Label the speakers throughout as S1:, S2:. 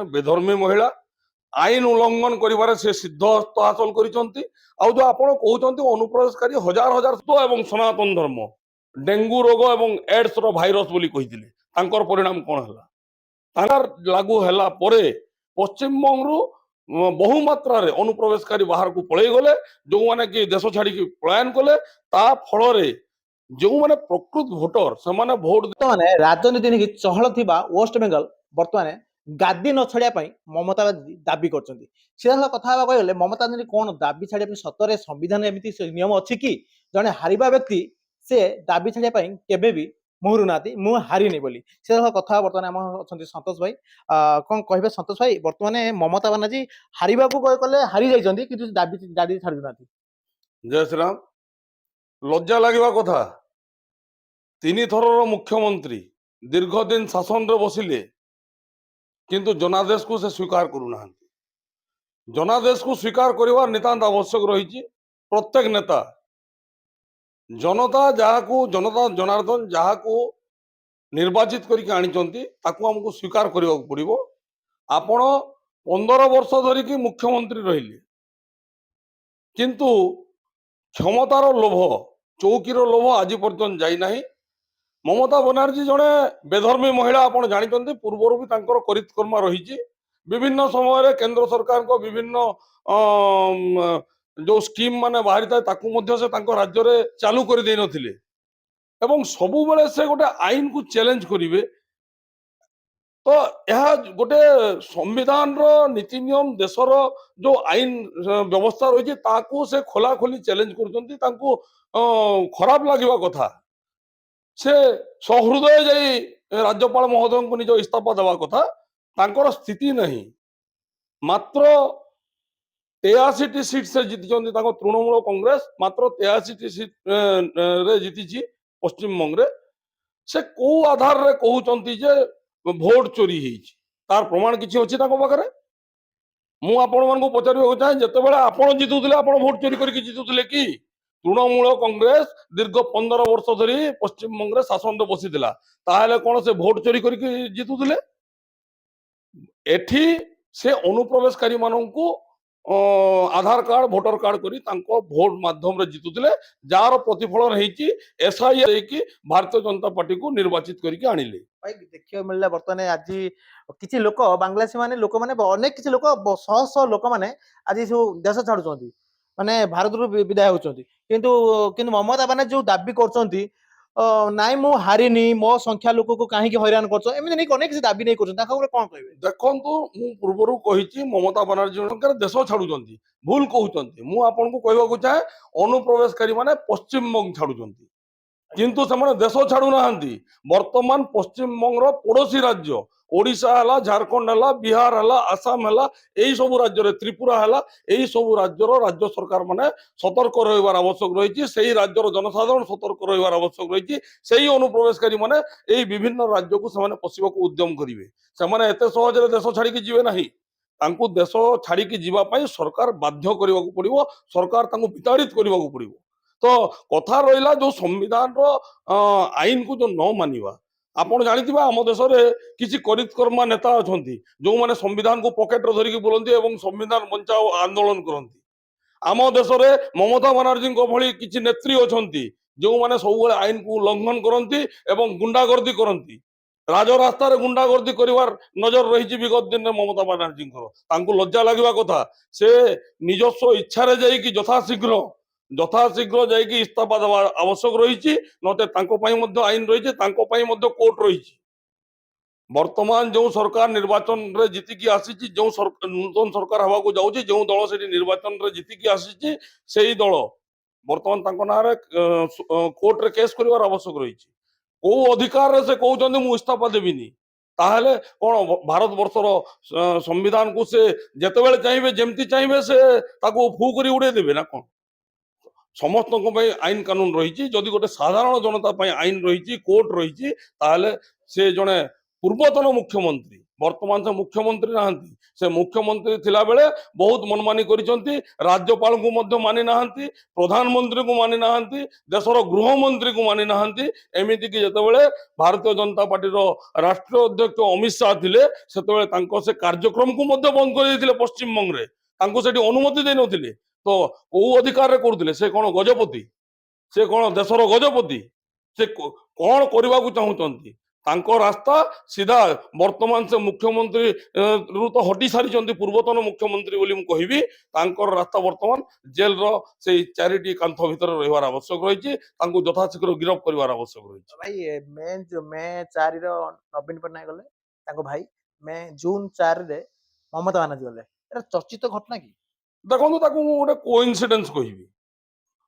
S1: बेधर्मी महिला आईन उल्लंघन करिवारे से सिद्धहस्त हासिल करिसंती आउ जो आपण कहउचंती अनुप्रवेशकारी हजार हजार तो एवं सनातन धर्म डेंगू रोग एवं एड्स रो भाइरस बोली कहिथिले तांकर परिणाम कोन हला तांकर लागू हला परे पश्चिम बंगरु बहु मात्रा रे अनुप्रवेशकारी बाहर को पळै गले जो माने कि देश छाड़ी की पलायन कले ता फल रे जो माने प्रकृत भोटर से माने भोट
S2: बर्तमान राजनीति नहीं चहल थिबा वेस्ट बेंगल बर्तमान गादी न छाड़िया पई ममता बानर्जी दाबी करछंती सीधा कथा हबा कहले ममता बानर्जी कोन दाबी छाड़िया पई सतरे संविधान एमिति नियम अछि कि जने हारिबा व्यक्ति से दाबी छाड़िया पई केबे भी मुहरु नाती मु हारिनी बोली सीधा कथा बर्तमान हम अछंती संतोष भाई कोन कहबे संतोष भाई बर्तमान ममता बानर्जी हारिबा को कहले हारि जाइछंती किंतु दाबी दाबी छाड़ु नाती।
S1: जय श्री राम लज्जा लगे कथा तीन थर मुख्यमंत्री दीर्घ दिन शासन रे बसिले किंतु जनादेश को से स्वीकार करूना जनादेश को स्वीकार करवा नितांत आवश्यक रही प्रत्येक नेता जनता जहाँ को जनता जनार्दन जहाँ को निर्वाचित करके आमको स्वीकार करने को पड़ो आपण 15 वर्ष धरिकी मुख्यमंत्री रहिले किंतु क्षमतार लोभ चौकीर लोभ आज पर्यंत जाइना ममता बनर्जी जड़े बेधर्मी महिला आप जानते पूर्वर भी करितकर्मा रही विभिन्न समय केंद्र सरकार को विभिन्न जो स्कीम माने बाहरी था से राज्य रे चालू कर दे नथिले एवं सबु बेले से गोटे आईन को चैलेंज करिवे तो यह गोटे संविधान रो नीति नियम देशर जो आईन व्यवस्था रही ताकू से खोला खोली चैलेंज करचंती तांको खराब लागिबा कथा से सहृदय जाई राज्यपाल महोदय को निज इस्तीफा देवा कथा तांकर स्थिति नहीं मात्र 83 सीट से जीति तृणमूल कांग्रेस मात्र 83 सीट रे जीति पश्चिम बंग से को आधार रे कहउचंती जे भोट चोरी ହେଇଛି तार प्रमाण किछि अछि ताको पाखरे मु आपण मन को पचारिबो चाहे जते बेला आपण जितुथिले आपण भोट चोरी करके जितुथिले कि तृणमूल कांग्रेस दीर्घ 15 वर्ष धरी पश्चिम बंग शासन रे बसिथिला ताहेले कोन से भोट चोरी करके जितुथिले एठी से अनुप्रवेशकारी माननकु आधार कार्ड भोटर कार्ड करी तांको भोट माध्यम रे जितुथिले जार प्रतिफलन हेची एसआई देकी भारतीय जनता पार्टी को निर्वाचित करके आनिले
S2: भाई देखियो मिलला बर्तमान आज किछि लोक बांग्लादेशी माने लोक माने अनेक किछि लोक शह शह लोक माने आज जो देश छाडुचंती माने भारत रु विदाय होचंती किंतु किंतु ममता बानर्जी जो दाबी करचंती नाई मु हारिनी मो संख्या लोक को काहे की हैरान करछ एमि नै अनेक किछि दाबी नै करछन ताका कोन कहबे
S1: देखंतु मु पूर्वरु कहिछि ममता बनर्जी सरकार देश छाडुचंती भूल कहउचंती मु आपन को कहबा को चाहे अनुप्रवेशकारी माने पश्चिम बंग छाडुचंती किंतु से देश छाड़ू ना वर्तमान पश्चिम बंग पड़ोसी राज्य ओडिशा हला झारखंड हला बिहार हला आसाम हला एई सब राज्य रे त्रिपुरा हला एई सब राज्य सरकार माने सतर्क रहिबार आवश्यक रही सेही राज्यर जनसाधारण सतर्क रहिबार आवश्यक रही सेही अनुप्रवेशकारी माने एई विभिन्न राज्य को से पशिबा को उद्यम करिवे से माने एते सहज रे देश छाड़ी की जीवे नाही तांकु देश छाड़ी की जीवा पई सरकार बाध्य करबा को पड़िबो सरकार तांकु विताड़ित करबा को पड़िबो तो कथा रहा जो संविधान आईन को जो न मानिबा आपण जानिथिबा आम देश रे किछि करितकर्मा नेता अछंती जो माने संविधान को पॉकेट रो धरिकी बोलंती एवं संविधान बचाओ आंदोलन करंती आम देश रे ममता बनर्जी को भली किछि नेत्री अछंती जो माने सब आईन को उल्लंघन करंती एवं गुंडागर्दी करंती राजरास्ता रे गुंडागर्दी करिवार नजर रही विगत दिन ममता बनर्जी तांको लज्जा लागिबा कथा से निजस्व इच्छा रे जाई कि यथाशीघ्र जाइए इस्तीफा देवा आवश्यक रही नते आईन रही कोर्ट रही वर्तमान जो सरकार निर्वाचन रे जीतिकी आसी जो नूतन सरकार हवा को जाउची जो दल से निर्वाचन रे जीतिकी आसी से दल वर्तमान ना कोर्ट रे केस करिवार आवश्यक रही को अधिकार रे से कहउचंदी मु इस्तीफा देबिनी ताहले कोन भारत वर्षर संविधान को से जेतेबेले चाहिए जेमती चाहिए से ताको फू करी उड़े देबे ना कोन समस्त आईन कानून रही जदि गोटे साधारण जनता आईन रही कोर्ट रही से जड़े पूर्वतन मुख्यमंत्री ବର୍ତ୍ତମାନ ସେ ମୁଖ୍ୟମନ୍ତ୍ରୀ ନାହାନ୍ତି। ସେ ମୁଖ୍ୟମନ୍ତ୍ରୀ ଥିଲା ବେଳେ ବହୁତ ମନମାନି କରିଛନ୍ତି, ରାଜ୍ୟପାଳଙ୍କୁ ମଧ୍ୟ ମାନି ନାହାନ୍ତି, ପ୍ରଧାନମନ୍ତ୍ରୀଙ୍କୁ ମାନି ନାହାନ୍ତି, ଦେଶର ଗୃହମନ୍ତ୍ରୀଙ୍କୁ ମାନି ନାହାନ୍ତି। ଏମିତିକି ଯେତେବେଳେ ଭାରତୀୟ ଜନତା ପାର୍ଟିର ରାଷ୍ଟ୍ରୀୟ ଅଧ୍ୟକ୍ଷ ଅମିତ ଶାହ ଥିଲେ ସେତେବେଳେ ତାଙ୍କ ସେ କାର୍ଯ୍ୟକ୍ରମକୁ ମଧ୍ୟ ବନ୍ଦ କରିଦେଇଥିଲେ ପଶ୍ଚିମବଙ୍ଗରେ। ତାଙ୍କୁ ସେଠି ଅନୁମତି ଦେଇନଥିଲେ। ତ କୋଉ ଅଧିକାରରେ କରୁଥିଲେ? ସେ କଣ ଗଜପତି? ସେ କଣ ଦେଶର ଗଜପତି? ସେ କଣ କରିବାକୁ ଚାହୁଁଛନ୍ତି? ତାଙ୍କ ରାସ୍ତା ସିଧା ବର୍ତ୍ତମାନ ସେ ମୁଖ୍ୟମନ୍ତ୍ରୀ ରୁ ତ ହଟି ସାରିଛନ୍ତି, ପୂର୍ବତନ ମୁଖ୍ୟମନ୍ତ୍ରୀ ବୋଲି ମୁଁ କହିବି। ତାଙ୍କର ରାସ୍ତା ବର୍ତ୍ତମାନ ଜେଲର ସେଇ 4ଟି କାନ୍ଥ ଭିତରେ ରହିବାର ଆବଶ୍ୟକ ରହିଛି। ତାଙ୍କୁ ଯଥାଶୀଘ୍ର ଗିରଫ କରିବାର ଆବଶ୍ୟକ ରହିଛି।
S2: ଭାଇ ମେ 4 ର ନବୀନ ପଟ୍ଟନାୟକ ଗଲେ, ତାଙ୍କ ଭାଇ ଜୁନ 4 ରେ ମମତା ବାନାର୍ଜୀ ଗଲେ। ଏଟା ଚର୍ଚ୍ଚିତ ଘଟଣା କି?
S1: ଦେଖନ୍ତୁ, ତାକୁ ମୁଁ ଗୋଟେ କୋଇନ୍ସିଡେନ୍ସ କହିବି।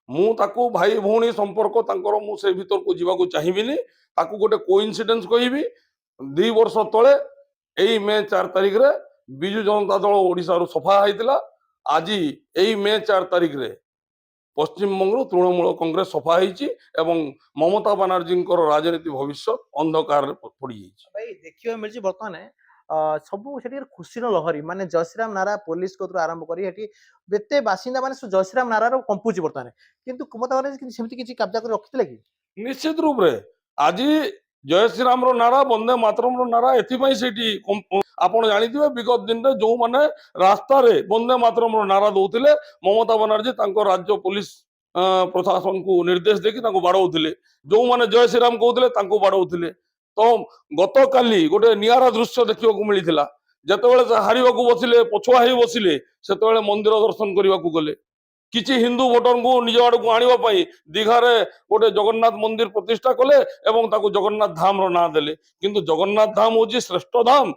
S1: ମୁଁ ତାକୁ ଭାଇ ଭଉଣୀ ସମ୍ପର୍କ ତାଙ୍କର ମୁଁ ସେ ଭିତରକୁ ଯିବାକୁ ଚାହିଁବିନି। ତାକୁ ଗୋଟେ କୋଇନ୍ସିଡେନ୍ସ କହିବି। 2 ବର୍ଷ ତଳେ ଏଇ ମେ 4 ତାରିଖରେ ବିଜୁ ଜନତା ଦଳ ଓଡିଶାରୁ ସଫା ହେଇଥିଲା। ଆଜି ଏଇ ମେ 4 ତାରିଖରେ ପଶ୍ଚିମବଙ୍ଗରୁ ତୃଣମୂଳ କଂଗ୍ରେସ ସଫା ହେଇଛି ଏବଂ ମମତା ବାନାର୍ଜୀଙ୍କର ରାଜନୀତି ଭବିଷ୍ୟତ ଅନ୍ଧକାରରେ ପଡିଯାଇଛି।
S2: ଭାଇ ଦେଖିବାକୁ ମିଳିଛି ବର୍ତ୍ତମାନ ସବୁ ସେଠି ଖୁସିର ଲହରୀ, ମାନେ ଜୟ ଶ୍ରୀରାମ ନାରା ପୋଲିସ କତରୁ ଆରମ୍ଭ କରି ସେଠି ଯେତେ ବାସିନ୍ଦା ମାନେ ଜୟ ଶ୍ରୀରାମ ନାରାର କମ୍ପୁଛି ବର୍ତ୍ତମାନ। କିନ୍ତୁ ମମତା ବାନାର୍ଜୀ ସେମିତି କିଛି କବ୍ଜା କରି ରଖିଥିଲେ କି?
S1: ନିଶ୍ଚିତ ରୂପରେ ଆଜି ଜୟ ଶ୍ରୀରାମର ନାରା, ବନ୍ଦେ ମାତରମର ନାରା ଏଥିପାଇଁ ସେଇଠି ଆପଣ ଜାଣିଥିବେ ବିଗତ ଦିନରେ ଯୋଉମାନେ ରାସ୍ତାରେ ବନ୍ଦେ ମାତରମର ନାରା ଦଉଥିଲେ ମମତା ବାନାର୍ଜୀ ତାଙ୍କ ରାଜ୍ୟ ପୋଲିସ ପ୍ରଶାସନକୁ ନିର୍ଦ୍ଦେଶ ଦେଇକି ତାଙ୍କୁ ବାଡଉଥିଲେ। ଯୋଉମାନେ ଜୟ ଶ୍ରୀରାମ କହୁଥିଲେ ତାଙ୍କୁ ବାଡଉଥିଲେ। ତ ଗତକାଲି ଗୋଟେ ନିଆରା ଦୃଶ୍ୟ ଦେଖିବାକୁ ମିଳିଥିଲା। ଯେତେବେଳେ ସେ ହାରିବାକୁ ବସିଲେ, ପଛୁଆ ହେଇ ବସିଲେ, ସେତେବେଳେ ମନ୍ଦିର ଦର୍ଶନ କରିବାକୁ ଗଲେ। କିଛି ହିନ୍ଦୁ ଭୋଟରଙ୍କୁ ନିଜ ଆଡକୁ ଆଣିବା ପାଇଁ ଦୀଘାରେ ଗୋଟେ ଜଗନ୍ନାଥ ମନ୍ଦିର ପ୍ରତିଷ୍ଠା କଲେ ଏବଂ ତାକୁ ଜଗନ୍ନାଥ ଧାମର ନାଁ ଦେଲେ। କିନ୍ତୁ ଜଗନ୍ନାଥ ଧାମ ହଉଛି ଶ୍ରେଷ୍ଠ ଧାମ।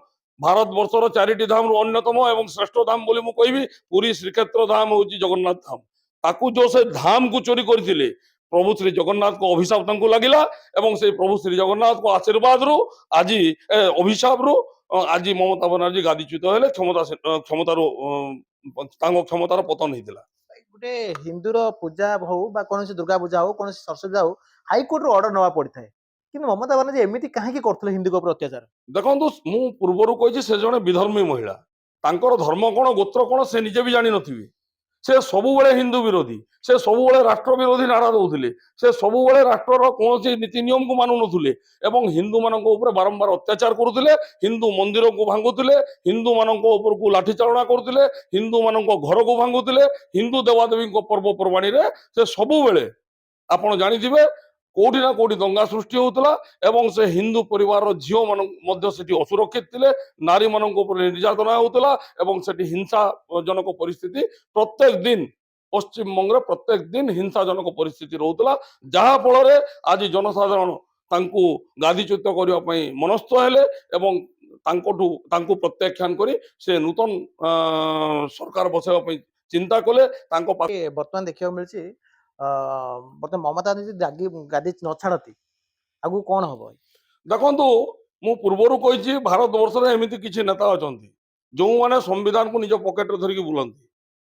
S1: ଭାରତ ବର୍ଷର 4ଟି ଧାମରୁ ଅନ୍ୟତମ ଏବଂ ଶ୍ରେଷ୍ଠ ଧାମ ବୋଲି ମୁଁ କହିବି। ପୁରୀ ଶ୍ରୀକ୍ଷେତ୍ର ଧାମ ହଉଛି ଜଗନ୍ନାଥ ଧାମ। ତାକୁ ଯୋଉ ସେ ଧାମକୁ ଚୋରି କରିଥିଲେ, ପ୍ରଭୁ ଶ୍ରୀ ଜଗନ୍ନାଥଙ୍କ ଅଭିଶାପ ତାଙ୍କୁ ଲାଗିଲା ଏବଂ ସେଇ ପ୍ରଭୁ ଶ୍ରୀ ଜଗନ୍ନାଥଙ୍କ ଆଶୀର୍ବାଦରୁ ଆଜି ଅଭିଶାପରୁ ଆଜି ମମତା ବାନାର୍ଜୀ ଗାଦିଚ୍ୟୁତ ହେଲେ, କ୍ଷମତାରୁ ତାଙ୍କ କ୍ଷମତାର ପତନ ହେଇଥିଲା।
S2: ଗୋଟେ ହିନ୍ଦୁର ପୂଜା ହଉ ବା କୌଣସି ଦୁର୍ଗା ପୂଜା ହଉ, କୌଣସି ସରସ୍ୱତୀ ପୂଜା ହଉ, ହାଇକୋର୍ଟରୁ ଅର୍ଡର ନେବା ପଡିଥାଏ। କିନ୍ତୁ ମମତା ବାନାର୍ଜୀ ଏମିତି କାହିଁକି କରୁଥିଲେ ହିନ୍ଦୁଙ୍କ ଉପରେ ଅତ୍ୟାଚାର?
S1: ଦେଖନ୍ତୁ, ମୁଁ ପୂର୍ବରୁ କହିଛି ସେ ଜଣେ ବିଧର୍ମୀ ମହିଳା। ତାଙ୍କର ଧର୍ମ କଣ, ଗୋତ୍ର କଣ ସେ ନିଜେ ବି ଜାଣିନଥିବେ। ସେ ସବୁବେଳେ ହିନ୍ଦୁ ବିରୋଧୀ, ସେ ସବୁବେଳେ ରାଷ୍ଟ୍ର ବିରୋଧୀ ନାରା ଦଉଥିଲେ, ସେ ସବୁବେଳେ ରାଷ୍ଟ୍ରର କୌଣସି ନୀତି ନିୟମକୁ ମାନୁନଥିଲେ ଏବଂ ହିନ୍ଦୁ ମାନଙ୍କ ଉପରେ ବାରମ୍ବାର ଅତ୍ୟାଚାର କରୁଥିଲେ। ହିନ୍ଦୁ ମନ୍ଦିରକୁ ଭାଙ୍ଗୁଥିଲେ, ହିନ୍ଦୁ ମାନଙ୍କ ଉପରକୁ ଲାଠିଚାଳନା କରୁଥିଲେ, ହିନ୍ଦୁ ମାନଙ୍କ ଘରକୁ ଭାଙ୍ଗୁଥିଲେ। ହିନ୍ଦୁ ଦେବାଦେବୀଙ୍କ ପର୍ବପର୍ବାଣୀରେ ସେ ସବୁବେଳେ ଆପଣ ଜାଣିଥିବେ କୋଉଠି ନା କୋଉଠି ଦଙ୍ଗା ସୃଷ୍ଟି ହଉଥିଲା ଏବଂ ସେ ହିନ୍ଦୁ ପରିବାରର ଝିଅ ମାନଙ୍କୁ ମଧ୍ୟ ସେଠି ଅସୁରକ୍ଷିତ ଥିଲେ। ନାରୀ ମାନଙ୍କ ଉପରେ ନିର୍ଯାତନା ହଉଥିଲା ଏବଂ ସେଠି ହିଂସାଜନକ ପରିସ୍ଥିତି ପ୍ରତ୍ୟେକ ଦିନ ପଶ୍ଚିମବଙ୍ଗରେ ପ୍ରତ୍ୟେକ ଦିନ ହିଂସାଜନକ ପରିସ୍ଥିତି ରହୁଥିଲା। ଯାହା ଫଳରେ ଆଜି ଜନସାଧାରଣ ତାଙ୍କୁ ଗାଦିଚ୍ୟୁତ କରିବା ପାଇଁ ମନସ୍ଥ ହେଲେ ଏବଂ ତାଙ୍କୁ ପ୍ରତ୍ୟାଖ୍ୟାନ କରି ସେ ନୂତନ ସରକାର ବସାଇବା ପାଇଁ ଚିନ୍ତା କଲେ। ତାଙ୍କ
S2: ବର୍ତ୍ତମାନ ଦେଖିବାକୁ ମିଳିଛି ବର୍ତ୍ତମାନ ମମତା ବାନାର୍ଜୀ ଗାଦି ନ ଛାଡନ୍ତି ଆଗକୁ କଣ ହବ?
S1: ଦେଖନ୍ତୁ, ମୁଁ ପୂର୍ବରୁ କହିଛି ଭାରତ ବର୍ଷରେ ଏମିତି କିଛି ନେତା ଅଛନ୍ତି ଯୋଉମାନେ ସମ୍ବିଧାନକୁ ନିଜ ପକେଟରେ ଧରିକି ବୁଲନ୍ତି।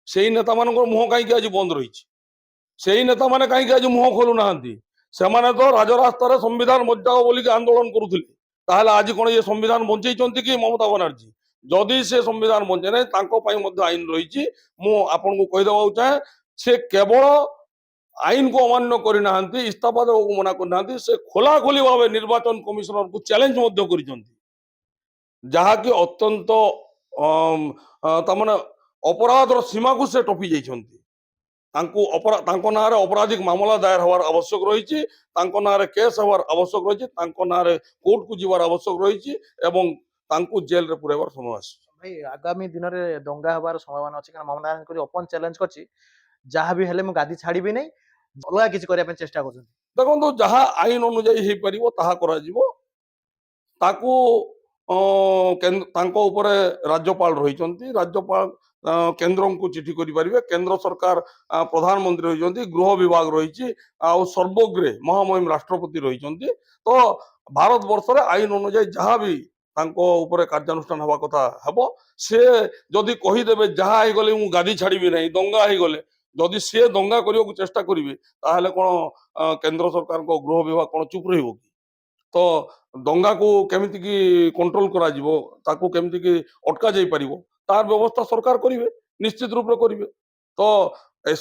S1: ସେଇ ନେତାମାନଙ୍କର ମୁହଁ କାହିଁକି ଆଜି ବନ୍ଦ ରହିଛି? ସେଇ ନେତାମାନେ କାହିଁକି ଆଜି ମୁହଁ ଖୋଲୁନାହାନ୍ତି? ସେମାନେ ତ ରାଜରାସ୍ତାରେ ସମ୍ବିଧାନ ବଞ୍ଚାଅ ବୋଲିକି ଆନ୍ଦୋଳନ କରୁଥିଲେ। ତାହେଲେ ଆଜି କଣ ଏ ସମ୍ବିଧାନ ବଞ୍ଚେଇଛନ୍ତି କି ମମତା ବାନାର୍ଜୀ? ଯଦି ସେ ସମ୍ବିଧାନ ବଞ୍ଚେ ନାହିଁ, ତାଙ୍କ ପାଇଁ ମଧ୍ୟ ଆଇନ ରହିଛି। ମୁଁ ଆପଣଙ୍କୁ କହିଦେବାକୁ ଚାହେଁ, ସେ କେବଳ ଆଇନକୁ ଅମାନ୍ୟ କରିନାହାନ୍ତି, ଇସ୍ତଫା ଦେବାକୁ ମନା କରିନାହାନ୍ତି, ସେ ଖୋଲାଖୋଲି ଭାବେ ନିର୍ବାଚନ କମିଶନରକୁ ଚ୍ୟାଲେଞ୍ଜ ମଧ୍ୟ କରିଛନ୍ତି, ଯାହାକି ଅତ୍ୟନ୍ତ ତାମାନେ ଅପରାଧର ସୀମାକୁ ସେ ଟପି ଯାଇଛନ୍ତି। ତାଙ୍କ ନାଁରେ ଅପରାଧିକ ମାମଲା ଦାୟର ହେବାର ଆବଶ୍ୟକ ରହିଛି, ତାଙ୍କ ନାଁରେ କେସ୍ ହେବାର ଆବଶ୍ୟକ ରହିଛି, ତାଙ୍କ ନାଁରେ କୋର୍ଟକୁ ଯିବାର ଆବଶ୍ୟକ ରହିଛି ଏବଂ ତାଙ୍କୁ ଜେଲରେ ପୁରାଇବାର ସମୟ ଆସିଛି।
S2: ଭାଇ ଆଗାମୀ ଦିନରେ ଦଙ୍ଗା ହବାର ସମ୍ଭାବନା ଅଛି, କାରଣ ମମତା ବାନାର୍ଜୀ ଓପନ ଚ୍ୟାଲେଞ୍ଜ କରିଛି, ଯାହା ବି ହେଲେ ମୁଁ ଗାଦି ଛାଡିବି ନାହିଁ, ଅଲଗା କିଛି କରିବା ପାଇଁ ଚେଷ୍ଟା କରୁଛନ୍ତି।
S1: ଦେଖନ୍ତୁ, ଯାହା ଆଇନ ଅନୁଯାୟୀ ହେଇପାରିବ ତାହା କରାଯିବ। ତାକୁ ତାଙ୍କ ଉପରେ ରାଜ୍ୟପାଳ ରହିଛନ୍ତି। ରାଜ୍ୟପାଳ କେନ୍ଦ୍ରଙ୍କୁ ଚିଠି କରିପାରିବେ। କେନ୍ଦ୍ର ସରକାର ପ୍ରଧାନମନ୍ତ୍ରୀ ରହିଛନ୍ତି, ଗୃହ ବିଭାଗ ରହିଛି, ଆଉ ସର୍ବୋଗ୍ରେ ମହାମହିମ ରାଷ୍ଟ୍ରପତି ରହିଛନ୍ତି। ତ ଭାରତ ବର୍ଷରେ ଆଇନ ଅନୁଯାୟୀ ଯାହା ବି ତାଙ୍କ ଉପରେ କାର୍ଯ୍ୟାନୁଷ୍ଠାନ ହେବା କଥା ହେବ। ସେ ଯଦି କହିଦେବେ ଯାହା ହେଇଗଲେ ମୁଁ ଗାଦି ଛାଡିବି ନାହିଁ, ଦଙ୍ଗା ହେଇଗଲେ, ଯଦି ସେ ଦଙ୍ଗା କରିବାକୁ ଚେଷ୍ଟା କରିବେ ତାହେଲେ କଣ କେନ୍ଦ୍ର ସରକାରଙ୍କ ଗୃହ ବିଭାଗ କଣ ଚୁପ ରହିବ କି? ତ ଦଙ୍ଗାକୁ କେମିତି କି କଣ୍ଟ୍ରୋଲ କରାଯିବ, ତାକୁ କେମିତି କି ଅଟକା ଯାଇପାରିବ, ତାର ବ୍ୟବସ୍ଥା ସରକାର କରିବେ, ନିଶ୍ଚିତ ରୂପରେ କରିବେ। ତ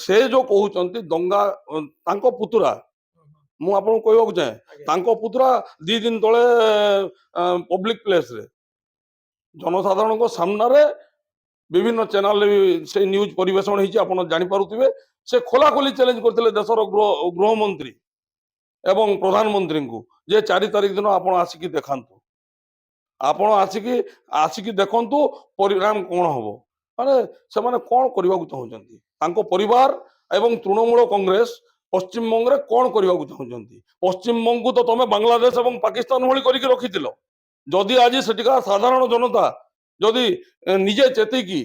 S1: ସେ ଯୋଉ କହୁଛନ୍ତି ଦଙ୍ଗା, ତାଙ୍କ ପୁତୁରା, ମୁଁ ଆପଣଙ୍କୁ କହିବାକୁ ଚାହେଁ,
S2: ଆଜ୍ଞା।
S1: ତାଙ୍କ ପୁତୁରା 2 ଦିନ ତଳେ ପବ୍ଲିକ ପ୍ଲେସରେ ଜନସାଧାରଣଙ୍କ ସାମ୍ନାରେ ବିଭିନ୍ନ ଚ୍ୟାନେଲରେ ସେ ନ୍ୟୁଜ ପରିବେଷଣ ହେଇଛି, ଆପଣ ଜାଣିପାରୁଥିବେ। ସେ ଖୋଲାଖୋଲି ଚ୍ୟାଲେଞ୍ଜ କରିଥିଲେ ଦେଶର ଗୃହମନ୍ତ୍ରୀ ଏବଂ ପ୍ରଧାନମନ୍ତ୍ରୀଙ୍କୁ ଯେ 4 ତାରିଖ ଦିନ ଆପଣ ଆସିକି ଦେଖାନ୍ତୁ, ଆପଣ ଆସିକି ଆସିକି ଦେଖନ୍ତୁ ପରିଣାମ କଣ ହବ। ମାନେ ସେମାନେ କଣ କରିବାକୁ ଚାହୁଁଛନ୍ତି, ତାଙ୍କ ପରିବାର ଏବଂ ତୃଣମୂଳ କଂଗ୍ରେସ ପଶ୍ଚିମବଙ୍ଗରେ କଣ କରିବାକୁ ଚାହୁଁଛନ୍ତି? ପଶ୍ଚିମବଙ୍ଗକୁ ତ ତମେ ବାଂଲାଦେଶ ଏବଂ ପାକିସ୍ତାନ ଭଳି କରିକି ରଖିଥିଲ। ଯଦି ଆଜି ସେଠିକା ସାଧାରଣ ଜନତା ଯଦି ନିଜେ ଚେତିକି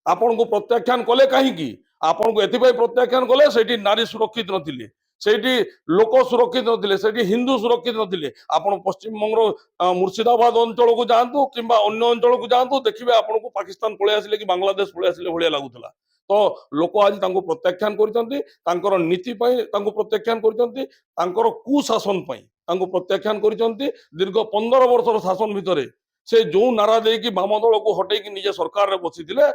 S1: ଆପଣଙ୍କୁ ପ୍ରତ୍ୟାଖ୍ୟାନ କଲେ, କାହିଁକି ଆପଣଙ୍କୁ ଏଥିପାଇଁ ପ୍ରତ୍ୟାଖ୍ୟାନ କଲେ? ସେଇଠି ନାରୀ ସୁରକ୍ଷିତ ନଥିଲେ, ସେଇଠି ଲୋକ ସୁରକ୍ଷିତ ନଥିଲେ, ସେଇଠି ହିନ୍ଦୁ ସୁରକ୍ଷିତ ନଥିଲେ। ଆପଣ ପଶ୍ଚିମବଙ୍ଗର ମୁର୍ସିଦାବାଦ ଅଞ୍ଚଳକୁ ଯାଆନ୍ତୁ କିମ୍ବା ଅନ୍ୟ ଅଞ୍ଚଳକୁ ଯାଆନ୍ତୁ, ଦେଖିବେ ଆପଣଙ୍କୁ ପାକିସ୍ତାନ ପଳେଇ ଆସିଲେ କି ବାଂଲାଦେଶ ପଳେଇ ଆସିଲେ ଭଳିଆ ଲାଗୁଥିଲା। ତ ଲୋକ ଆଜି ତାଙ୍କୁ ପ୍ରତ୍ୟାଖ୍ୟାନ କରିଛନ୍ତି, ତାଙ୍କର ନୀତି ପାଇଁ ତାଙ୍କୁ ପ୍ରତ୍ୟାଖ୍ୟାନ କରିଛନ୍ତି, ତାଙ୍କର କୁଶାସନ ପାଇଁ ତାଙ୍କୁ ପ୍ରତ୍ୟାଖ୍ୟାନ କରିଛନ୍ତି। ଦୀର୍ଘ 15 ବର୍ଷର ଶାସନ ଭିତରେ ସେ ଯୋଉ ନାରା ଦେଇକି ବାମ ଦଳକୁ ହଟେଇକି ନିଜେ ସରକାରରେ ବସିଥିଲେ,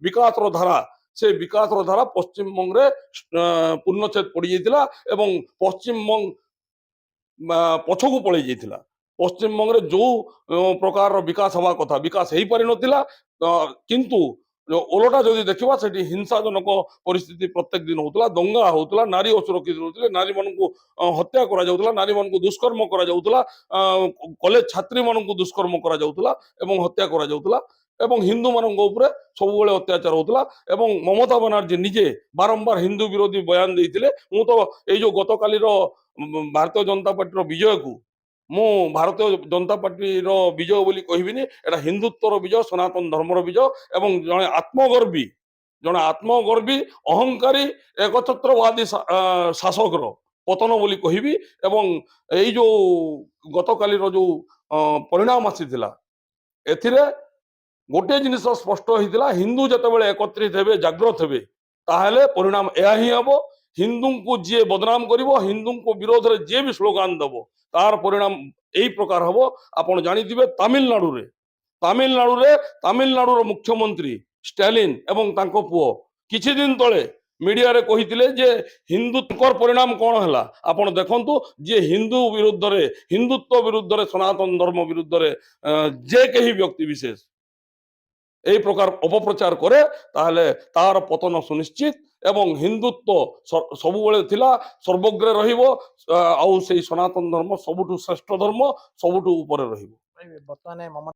S1: ବିକାଶର ଧାରା, ସେ ବିକାଶର ଧାରା ପଶ୍ଚିମବଙ୍ଗରେ ପୂର୍ଣ୍ଣଚ୍ଛେଦ ପଡିଯାଇଥିଲା ଏବଂ ପଶ୍ଚିମବଙ୍ଗ ପଛକୁ ପଳେଇ ଯାଇଥିଲା। ପଶ୍ଚିମବଙ୍ଗରେ ଯୋଉ ପ୍ରକାରର ବିକାଶ ହେବା କଥା ବିକାଶ ହେଇପାରିନଥିଲା। କିନ୍ତୁ ଓଲଟା ଯଦି ଦେଖିବା, ସେଠି ହିଂସାଜନକ ପରିସ୍ଥିତି ପ୍ରତ୍ୟେକ ଦିନ ହଉଥିଲା, ଦଙ୍ଗା ହଉଥିଲା, ନାରୀ ଅସୁରକ୍ଷିତ ରହୁଥିଲେ, ନାରୀ ମାନଙ୍କୁ ହତ୍ୟା କରାଯାଉଥିଲା, ନାରୀ ମାନଙ୍କୁ ଦୁଷ୍କର୍ମ କରାଯାଉଥିଲା, କଲେଜ ଛାତ୍ରୀ ମାନଙ୍କୁ ଦୁଷ୍କର୍ମ କରାଯାଉଥିଲା ଏବଂ ହତ୍ୟା କରାଯାଉଥିଲା, ଏବଂ ହିନ୍ଦୁ ମାନଙ୍କ ଉପରେ ସବୁବେଳେ ଅତ୍ୟାଚାର ହଉଥିଲା। ଏବଂ ମମତା ବାନାର୍ଜୀ ନିଜେ ବାରମ୍ବାର ହିନ୍ଦୁ ବିରୋଧୀ ବୟାନ ଦେଇଥିଲେ। ମୁଁ ତ ଏଇ ଯୋଉ ଗତକାଲିର ଭାରତୀୟ ଜନତା ପାର୍ଟିର ବିଜୟକୁ ମୁଁ ଭାରତୀୟ ଜନତା ପାର୍ଟିର ବିଜୟ ବୋଲି କହିବିନି, ଏଟା ହିନ୍ଦୁତ୍ୱର ବିଜୟ, ସନାତନ ଧର୍ମର ବିଜୟ ଏବଂ ଜଣେ ଆତ୍ମଗର୍ବୀ ଅହଙ୍କାରୀ ଏକଛତ୍ରବାଦୀ ଶାସକର ପତନ ବୋଲି କହିବି। ଏବଂ ଏଇ ଯୋଉ ଗତକାଲିର ଯୋଉ ପରିଣାମ ଆସିଥିଲା, ଏଥିରେ ଗୋଟିଏ ଜିନିଷ ସ୍ପଷ୍ଟ ହେଇଥିଲା, ହିନ୍ଦୁ ଯେତେବେଳେ ଏକତ୍ରିତ ହେବେ, ଜାଗ୍ରତ ହେବେ, ତାହେଲେ ପରିଣାମ ଏହା ହିଁ ହବ। ହିନ୍ଦୁଙ୍କୁ ଯିଏ ବଦନାମ କରିବ, ହିନ୍ଦୁଙ୍କ ବିରୋଧରେ ଯିଏ ବି ସ୍ଲୋଗାନ ଦବ, ତାର ପରିଣାମ ଏଇ ପ୍ରକାର ହବ। ଆପଣ ଜାଣିଥିବେ ତାମିଲନାଡୁର ମୁଖ୍ୟମନ୍ତ୍ରୀ ଷ୍ଟାଲିନ ଏବଂ ତାଙ୍କ ପୁଅ କିଛି ଦିନ ତଳେ ମିଡିଆରେ କହିଥିଲେ ଯେ ହିନ୍ଦୁତ୍ୱର ପରିଣାମ କଣ ହେଲା। ଆପଣ ଦେଖନ୍ତୁ, ଯିଏ ହିନ୍ଦୁତ୍ୱ ବିରୁଦ୍ଧରେ, ସନାତନ ଧର୍ମ ବିରୁଦ୍ଧରେ ଯେ କେହି ବ୍ୟକ୍ତି ବିଶେଷ এই প্রকার অপপ্রচার করে, তাহলে তার পতন সুনিশ্চিত। এবং হিন্দুত্ব ସବୁବେଳେ ଥିଲା, ସର୍ବଗ୍ରେ ରହିବ, ଆଉ ସେଇ ସନାତନ ଧର୍ମ ସବୁଠୁ ଶ୍ରେଷ୍ଠ ଧର୍ମ, ସବୁଠୁ ଉପରେ ରହିବ।
S2: ବର୍ତ୍ତମାନ